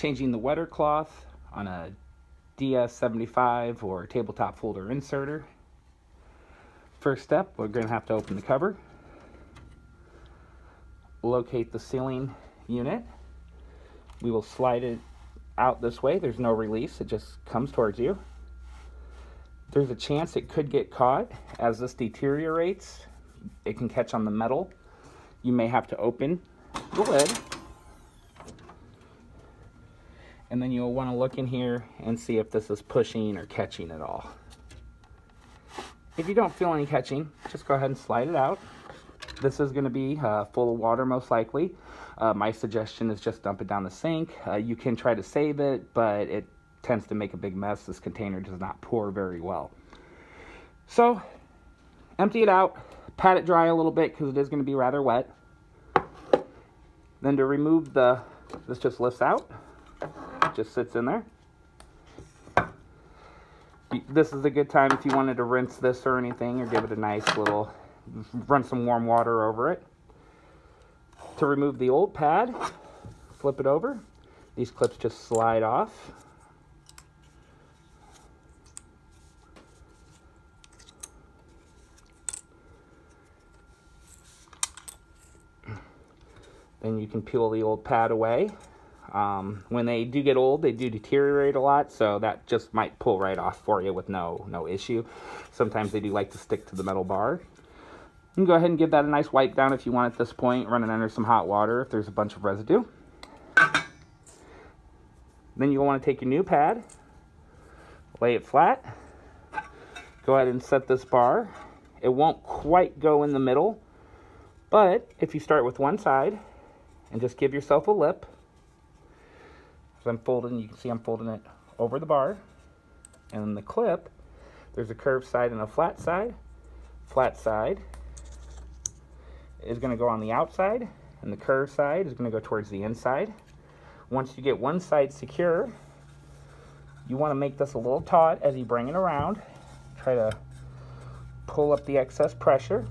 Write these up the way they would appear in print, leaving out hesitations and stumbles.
changing the wetter cloth on a DS75 or tabletop folder inserter. First step, we're going to have to open the cover, locate the sealing unit. We will slide it out this way. There's no release, it just comes towards you. There's a chance it could get caught. As this deteriorates, it can catch on the metal. You may have to open the lid, and then you'll want to look in here and see if this is pushing or catching at all. If you don't feel any catching, just go ahead and slide it out. This is going to be full of water most likely. My suggestion is just dump it down the sink. You can try to save it, but it tends to make a big mess. This container does not pour very well. So empty it out, pat it dry a little bit because it is going to be rather wet. Then to remove this just lifts out, just sits in there. This is a good time if you wanted to rinse this or anything, or give it a nice little, run some warm water over it. To remove the old pad, flip it over. These clips just slide off. Then you can peel the old pad away. When they do get old, they do deteriorate a lot, so that just might pull right off for you with no issue. Sometimes they do like to stick to the metal bar. You can go ahead and give that a nice wipe down if you want at this point, run it under some hot water if there's a bunch of residue. Then you'll want to take your new pad, lay it flat, go ahead and set this bar. It won't quite go in the middle, but if you start with one side and just give yourself a lip, as I'm folding, you can see I'm folding it over the bar, and in the clip, there's a curved side and a flat side. Flat side is going to go on the outside, and the curved side is going to go towards the inside. Once you get one side secure, you want to make this a little taut as you bring it around. Try to pull up the excess pressure.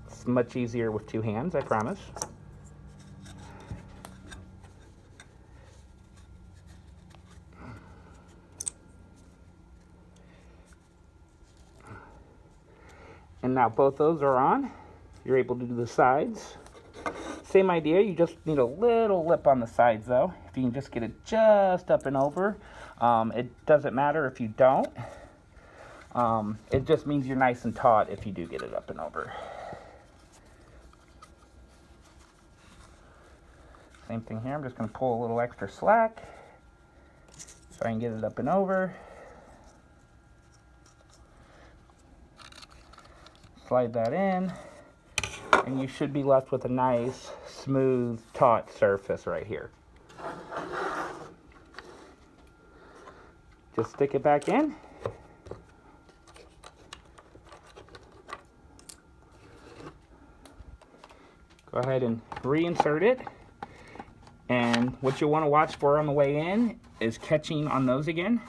It's much easier with two hands, I promise. And now both those are on. You're able to do the sides. Same idea, you just need a little lip on the sides though. If you can just get it just up and over. It doesn't matter if you don't. It just means you're nice and taut if you do get it up and over. Same thing here, I'm just going to pull a little extra slack so I can get it up and over. Slide that in, and you should be left with a nice, smooth, taut surface right here. Just stick it back in. Go ahead and reinsert it. And what you'll want to watch for on the way in is catching on those again.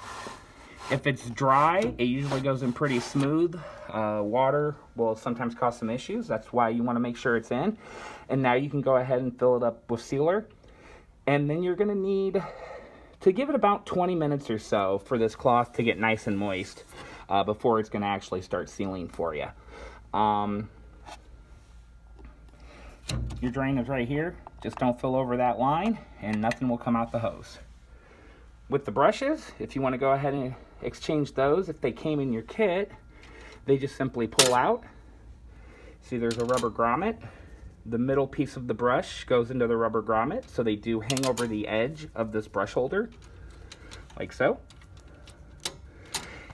If it's dry, it usually goes in pretty smooth. Water will sometimes cause some issues. That's why you want to make sure it's in. And now you can go ahead and fill it up with sealer. And then you're going to need to give it about 20 minutes or so for this cloth to get nice and moist before it's going to actually start sealing for you. Your drain is right here. Just don't fill over that line and nothing will come out the hose. With the brushes, if you want to go ahead and exchange those, if they came in your kit, they just simply pull out. See, there's a rubber grommet. The middle piece of the brush goes into the rubber grommet, so they do hang over the edge of this brush holder, like so.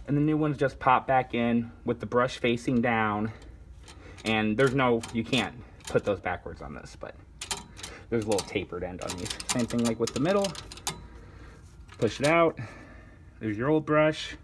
And the new ones just pop back in with the brush facing down, and you can't put those backwards on this, but there's a little tapered end on these. Same thing like with the middle. Push it out. There's your old brush.